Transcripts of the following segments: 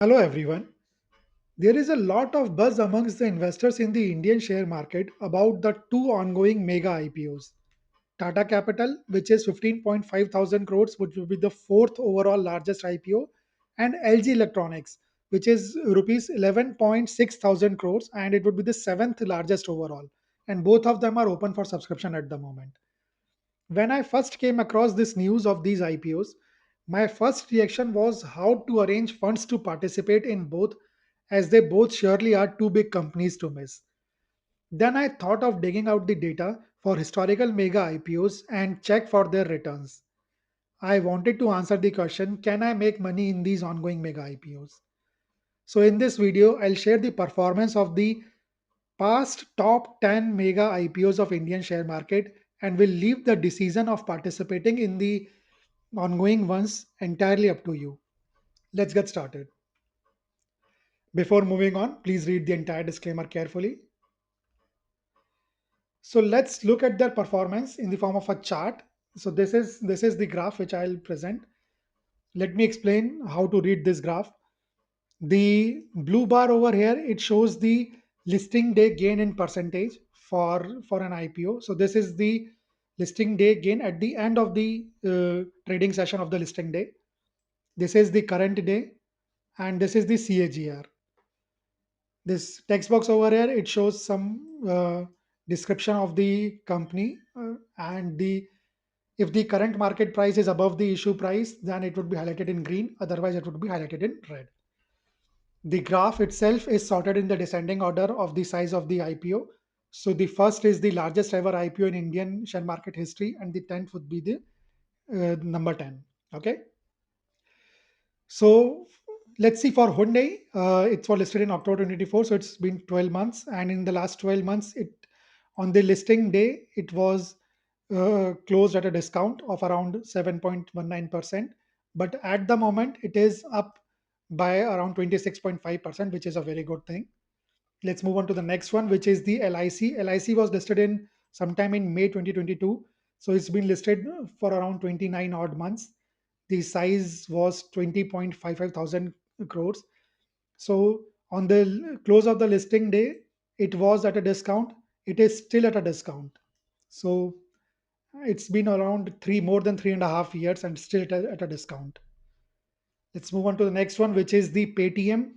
Hello everyone. There is a lot of buzz amongst the investors in the Indian share market about the two ongoing mega IPOs. Tata Capital, which is 15.5 thousand crores, which will be the fourth overall largest IPO, and LG Electronics, which is rupees 11.6 thousand crores, and it would be the seventh largest overall. And both of them are open for subscription at the moment. When I first came across this news of these IPOs, my first reaction was how to arrange funds to participate in both, as they both surely are too big companies to miss. Then I thought of digging out the data for historical mega IPOs and check for their returns. I wanted to answer the question, can I make money in these ongoing mega IPOs? So, in this video, I'll share the performance of the past top 10 mega IPOs of Indian share market and will leave the decision of participating in the ongoing ones entirely up to you. Let's get started. Before moving on, please read the entire disclaimer carefully. So let's look at their performance in the form of a chart. So this is the graph which I'll present. Let me explain how to read this graph. The blue bar over here, it shows the listing day gain in percentage for an IPO. So this is the listing day gain at the end of the trading session of the listing day. This is the current day, and this is the CAGR. This text box over here, it shows some description of the company, and the if the current market price is above the issue price, then it would be highlighted in green. Otherwise, it would be highlighted in red. The graph itself is sorted in the descending order of the size of the IPO. So the first is the largest ever IPO in Indian share market history, and the 10th would be the number 10. Okay. So let's see for Hyundai. It was listed in October 2024, so it's been 12 months, and in the last 12 months, it on the listing day it was closed at a discount of around 7.19%. But at the moment, it is up by around 26.5%, which is a very good thing. Let's move on to the next one, which is the LIC. LIC was listed in sometime in May 2022. So it's been listed for around 29 odd months. The size was 20.55 thousand crores. So on the close of the listing day, it was at a discount. It is still at a discount. So it's been around more than 3.5 years and still at a discount. Let's move on to the next one, which is the Paytm.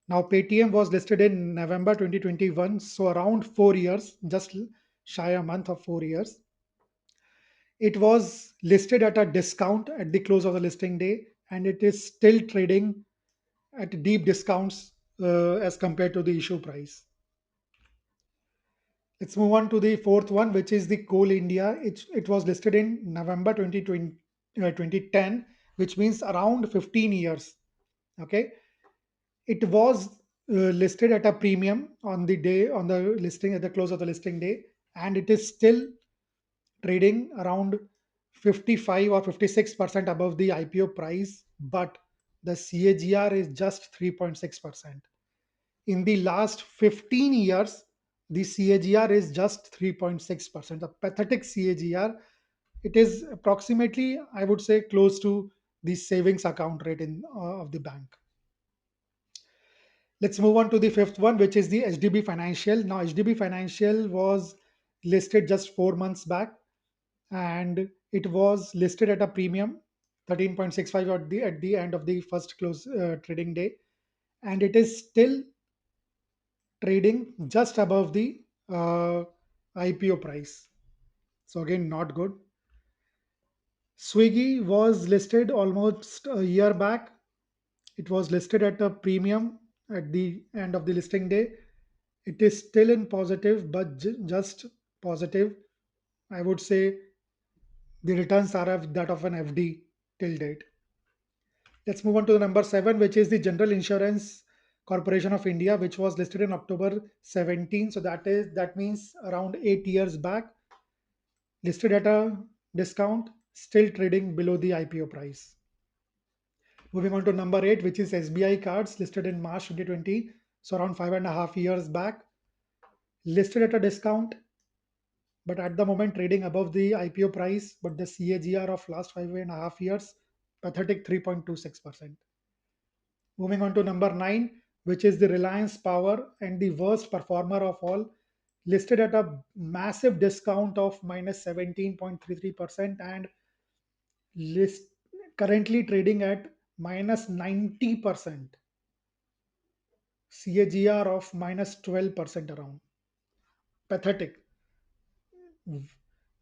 Now, Paytm was listed in November 2021, so around 4 years, just shy a month of 4 years. It was listed at a discount at the close of the listing day, and it is still trading at deep discounts as compared to the issue price. Let's move on to the fourth one, which is the Coal India. It was listed in November 2020, 2010, which means around 15 years. Okay. It was listed at a premium on the day on the listing at the close of the listing day, and it is still trading around 55 or 56% above the IPO price, but the CAGR is just 3.6%. In the last 15 years, the CAGR is just 3.6%. A pathetic CAGR. It is approximately, I would say, close to the savings account rate of the bank. Let's move on to the fifth one, which is the HDB Financial. Now, HDB Financial was listed just 4 months back, and it was listed at a premium 13.65 at the end of the first close trading day, and it is still trading just above the IPO price. So again, not good. Swiggy was listed almost a year back. It was listed at a premium at the end of the listing day. It is still in positive, but just positive. I would say the returns are of that of an FD till date. Let's move on to the number seven, which is the General Insurance Corporation of India, which was listed in October 17. So that means around 8 years back, listed at a discount, still trading below the IPO price. Moving on to number eight, which is SBI Cards, listed in March 2020, so around 5.5 years back, listed at a discount, but at the moment trading above the IPO price. But the CAGR of last 5.5 years, pathetic 3.26%. Moving on to number 9, which is the Reliance Power and the worst performer of all, listed at a massive discount of minus 17.33% and list currently trading at minus 90%, CAGR of minus 12% around. Pathetic.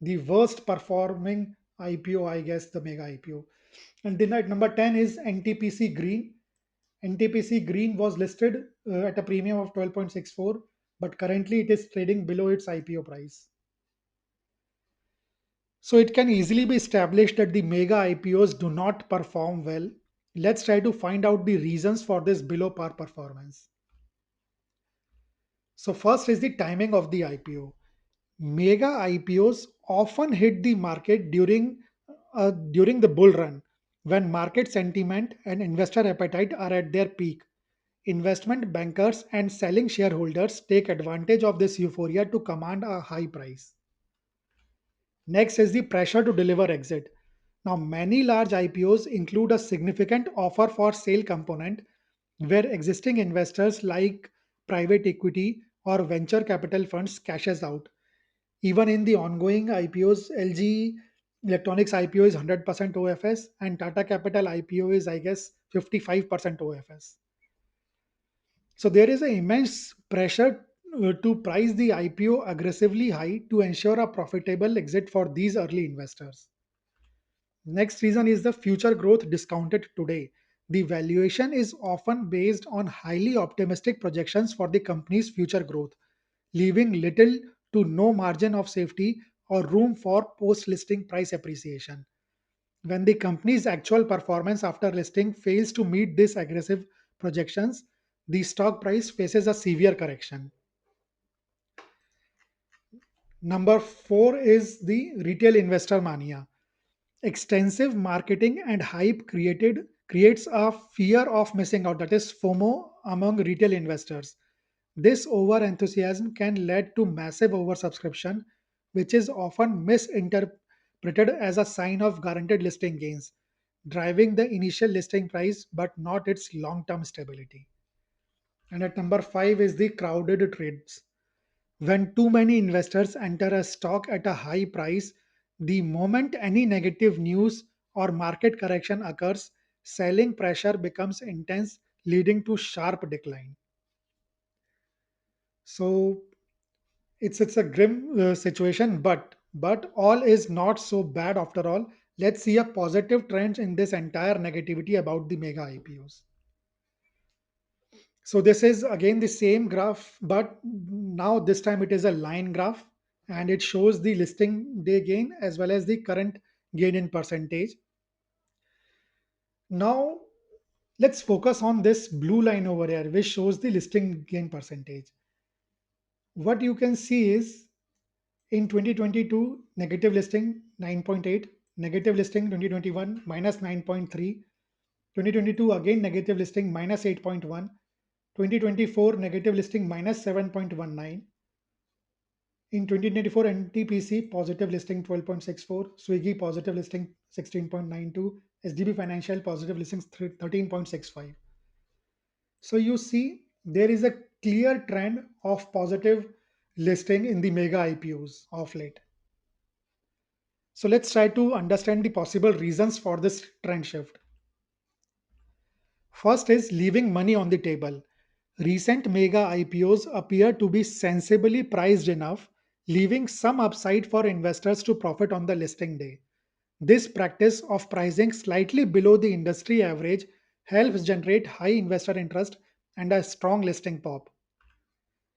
The worst performing IPO, I guess, the mega IPO. And then at number 10 is NTPC Green. NTPC Green was listed at a premium of 12.64, but currently it is trading below its IPO price. So it can easily be established that the mega IPOs do not perform well. Let's try to find out the reasons for this below par performance. So first is the timing of the IPO. Mega IPOs often hit the market during the bull run when market sentiment and investor appetite are at their peak. Investment bankers and selling shareholders take advantage of this euphoria to command a high price. Next is the pressure to deliver exit. Now, many large IPOs include a significant offer for sale component where existing investors like private equity or venture capital funds cashes out. Even in the ongoing IPOs, LG Electronics IPO is 100% OFS and Tata Capital IPO is, I guess, 55% OFS. So there is an immense pressure to price the IPO aggressively high to ensure a profitable exit for these early investors. Next reason is the future growth discounted today. The valuation is often based on highly optimistic projections for the company's future growth, leaving little to no margin of safety or room for post listing price appreciation. When the company's actual performance after listing fails to meet these aggressive projections, the stock price faces a severe correction. Number 4 is the retail investor mania. Extensive marketing and hype creates a fear of missing out, that is FOMO, among retail investors. This over enthusiasm can lead to massive oversubscription, which is often misinterpreted as a sign of guaranteed listing gains, driving the initial listing price but not its long-term stability. And at number 5 is the crowded trades. When too many investors enter a stock at a high price, the moment any negative news or market correction occurs, selling pressure becomes intense, leading to sharp decline. So it's a grim situation, but all is not so bad after all. Let's see a positive trend in this entire negativity about the mega IPOs. So this is again the same graph, but now this time it is a line graph and it shows the listing day gain as well as the current gain in percentage. Now let's focus on this blue line over here, which shows the listing gain percentage. What you can see is in 2022, negative listing 9.8, negative listing 2021 minus 9.3, 2022 again negative listing minus 8.1, 2024 negative listing minus 7.19. In 2024, NTPC positive listing 12.64, Swiggy positive listing 16.92, SDB Financial positive listings 13.65. So you see there is a clear trend of positive listing in the mega IPOs of late. So let's try to understand the possible reasons for this trend shift. First is leaving money on the table. Recent mega IPOs appear to be sensibly priced enough, leaving some upside for investors to profit on the listing day. This practice of pricing slightly below the industry average helps generate high investor interest and a strong listing pop.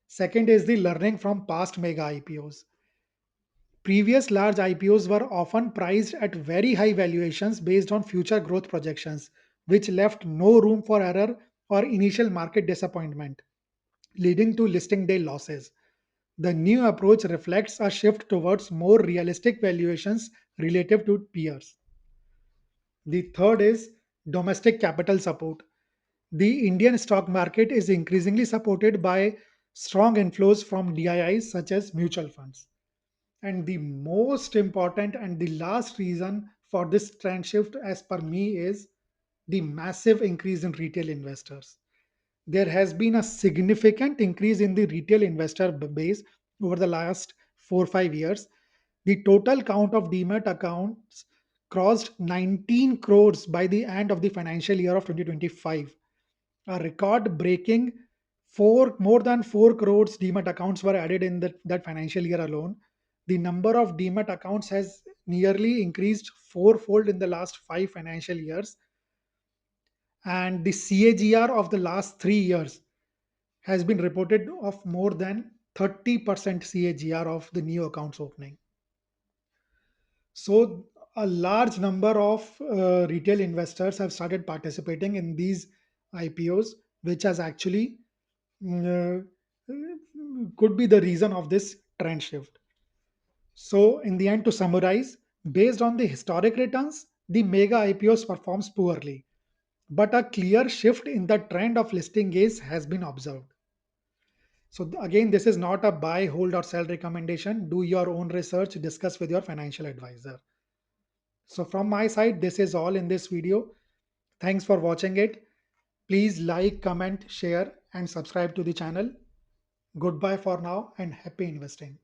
Second is the learning from past mega IPOs. Previous large IPOs were often priced at very high valuations based on future growth projections, which left no room for error or initial market disappointment, leading to listing day losses. The new approach reflects a shift towards more realistic valuations relative to peers. The third is domestic capital support. The Indian stock market is increasingly supported by strong inflows from DIIs such as mutual funds. And the most important and the last reason for this trend shift, as per me, is the massive increase in retail investors. There has been a significant increase in the retail investor base over the last 4 5 years. The total count of demat accounts crossed 19 crores by the end of the financial year of 2025, a record breaking. Four More than 4 crores demat accounts were added in that financial year alone. The number of demat accounts has nearly increased fourfold in the last 5 financial years, and the CAGR of the last 3 years has been reported of more than 30% CAGR of the new accounts opening. So, a large number of retail investors have started participating in these IPOs, which has actually mm, could be the reason of this trend shift. So, in the end, to summarize, based on the historic returns, the mega IPOs performs poorly, but a clear shift in the trend of listing gaze has been observed. So again, this is not a buy, hold, or sell recommendation. Do your own research, discuss with your financial advisor. So from my side, this is all in this video. Thanks for watching it. Please like, comment, share, and subscribe to the channel. Goodbye for now and happy investing.